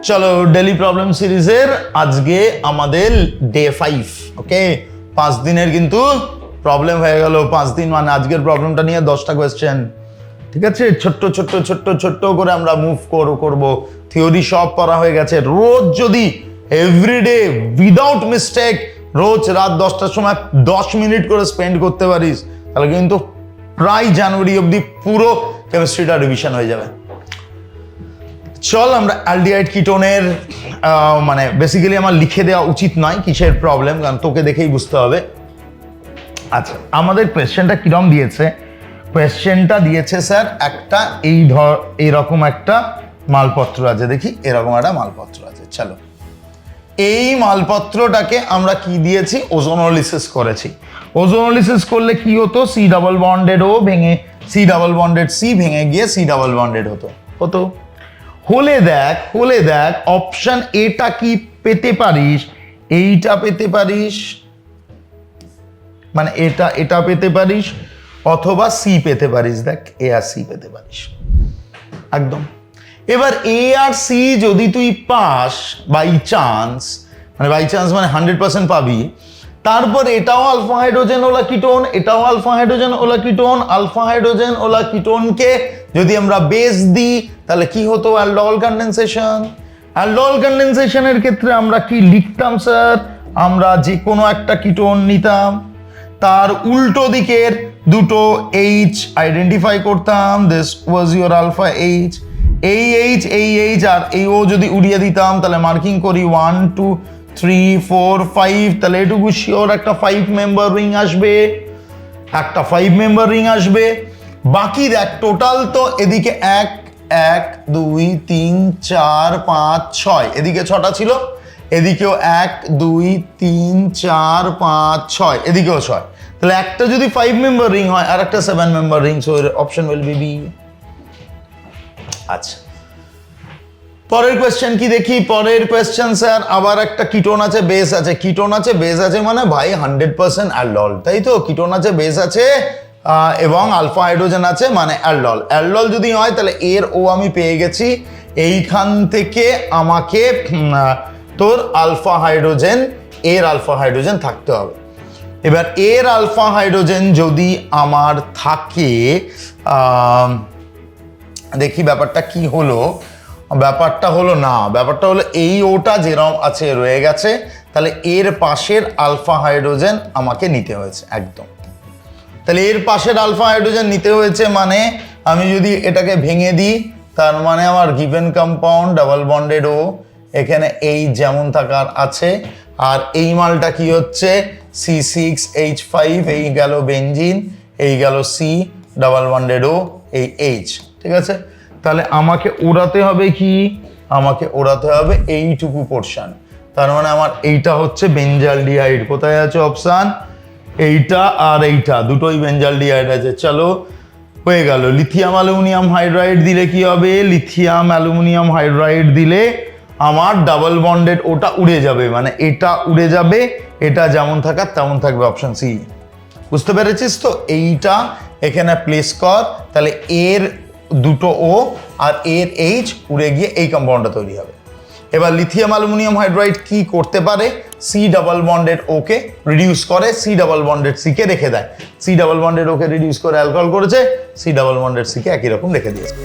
চলো daily problem সিরিজের আজকে আমাদের ডে 5। ওকে, 5 দিনের কিন্তু প্রবলেম হয়ে গেল। 5 দিন মানে আজকের প্রবলেমটা নিয়ে 10টা কোয়েশ্চেন। ঠিক আছে, ছোট্ট ছোট্ট ছোট্ট ছোট্ট করে আমরা মুভ করব। থিওরি সব পড়া হয়ে গেছে। রোজ যদি এভরিডে উইদাউট মিস্টেক রোজ রাত 10টার সময় 10 মিনিট করে স্পেন্ড করতে পারিস, তাহলে কিন্তু প্রায় জানুয়ারি অবধি পুরো কেমিস্ট্রিটা রিভিশন হয়ে যাবে। চল আমরা অ্যালডিহাইড কিটোনের মানে বেসিক্যালি আমার লিখে দেওয়া উচিত নয় কিসের প্রবলেম, কারণ তোকে দেখেই বুঝতে হবে। আচ্ছা, আমাদের কোয়েশ্চেনটা কিরম দিয়েছে? কোয়েশ্চেনটা দিয়েছে স্যার একটা এইরকম একটা মালপত্র আছে, দেখি এরকম একটা মালপত্র আছে। চলো, এই মালপত্রটাকে আমরা কি দিয়েছি? ওজোনোলিসিস করেছি। ওজোনোলিসিস করলে কি হতো? সি ডাবল বন্ডেড ও ভেঙে সি ডাবল বন্ডেড সি ভেঙে গিয়ে সি ডাবল বন্ডেড হতো। হলে দেখ অপশন এটা কি পেতে পারিস, এইটা পেতে পারিস, মানে এটা পেতে পারিস, অথবা সি পেতে পারিস। দেখ এ আর সি পেতে পারিস একদম। এবার এ আর সি যদি তুই পাস বাই চান্স মানে 100% পাবি, তারপর এটাও আলফা হাইড্রোজেন ওলা কিটোন, এটাও আলফা হাইড্রোজেন ওলা কিটোন। আলফা হাইড্রোজেন ওলা কিটোনকে যদি আমরা বেস দিই তাহলে কি হতো? অ্যালডোহল কন্ডেনসেশন। অ্যালডোহল কন্ডেনসেশনের ক্ষেত্রে আমরা কি লিখতাম স্যার? আমরা যে কোনো একটা কিটোন নিতাম, তার উল্টো দিকের দুটো এইচ আইডেন্টিফাই করতাম। This was your alpha H. এই এইচ আর এই ও যদি উড়িয়ে দিতাম তাহলে মার্কিং করি 1 2 3 4 5, তাহলে এটুকু শিওর একটা 5 মেম্বার রিং আসবে। বাকি দেখ টোটাল তো এদিকে 1 2 3 4 5 6, এদিকে 6টা ছিল, এদিকেও 1 2 3 4 5 6, এদিকেও 6। তাহলে একটা যদি 5 মেম্বার রিং হয় আর একটা 7 member ring, so option will be B. আচ্ছা, পরের কোয়েশ্চেন কি দেখি? পরের কোয়েশ্চেন স্যার আবার একটা কিটোন আছে বেস আছে। কিটোন আছে বেস আছে মানে ভাই 100% অ্যালডল, তাই তো? কিটোন আছে বেস আছে এবং আলফা হাইড্রোজেন আছে মানে অ্যালডল। অ্যালডল যদি হয় তাহলে এর ও আমি পেয়ে গেছি। এইখান থেকে আমাকে তোর আলফা হাইড্রোজেন, এর আলফা হাইড্রোজেন থাকতে হবে। এবার এর আলফা হাইড্রোজেন যদি আমার থাকে, দেখি ব্যাপারটা কি হলো। ব্যাপারটা হলো এই ওটা যেরকম আছে রয়ে গেছে, তাহলে এর পাশের আলফা হাইড্রোজেন আমাকে নিতে হয়েছে একদম। তাহলে এর পাশের আলফা হাইড্রোজেন নিতে হয়েছে মানে আমি যদি এটাকে ভেঙে দিই, তার মানে আমার গিভেন কম্পাউন্ড ডাবল বন্ডেড ও এখানে এই যেমন থাকার আছে, আর এই মালটা কি হচ্ছে? C6H5, এই গেল বেনজিন, এই গেল সি ডাবল বন্ডেড ও, এই এইচ। ঠিক আছে, তাহলে আমাকে ওড়াতে হবে কি? আমাকে ওড়াতে হবে এইটুকু পোর্শন। তার মানে আমার এইটা হচ্ছে বেঞ্জালডিহাইড। কোথায় আছে অপশান? এইটা আর এইটা দুটোই বেঞ্জালডিহাইড আছে। চলো হয়ে গেল। লিথিয়াম অ্যালুমিনিয়াম হাইড্রাইড দিলে কি হবে? লিথিয়াম অ্যালুমিনিয়াম হাইড্রাইড দিলে আমার ডাবল বন্ডেড ওটা উড়ে যাবে, মানে এটা উড়ে যাবে, এটা যেমন থাকার তেমন থাকবে। Option C. বুঝতে পেরেছিস তো? এইটা এখানে প্লেস কর, তাহলে এর দুটো ও আর এর এইচ উড়ে গিয়ে এই কম্পাউন্ডটা তৈরি হবে। এবার লিথিয়াম অ্যালুমিনিয়াম হাইড্রাইড কি করতে পারে? সি ডাবল বন্ডেড ওকে রিডিউস করে, C double bonded C K রেখে দেয়। সি ডাবল বন্ডেড ওকে রিডিউস করে অ্যালকোহল করেছে, C double bonded C K একই রকম রেখে দিয়েছে।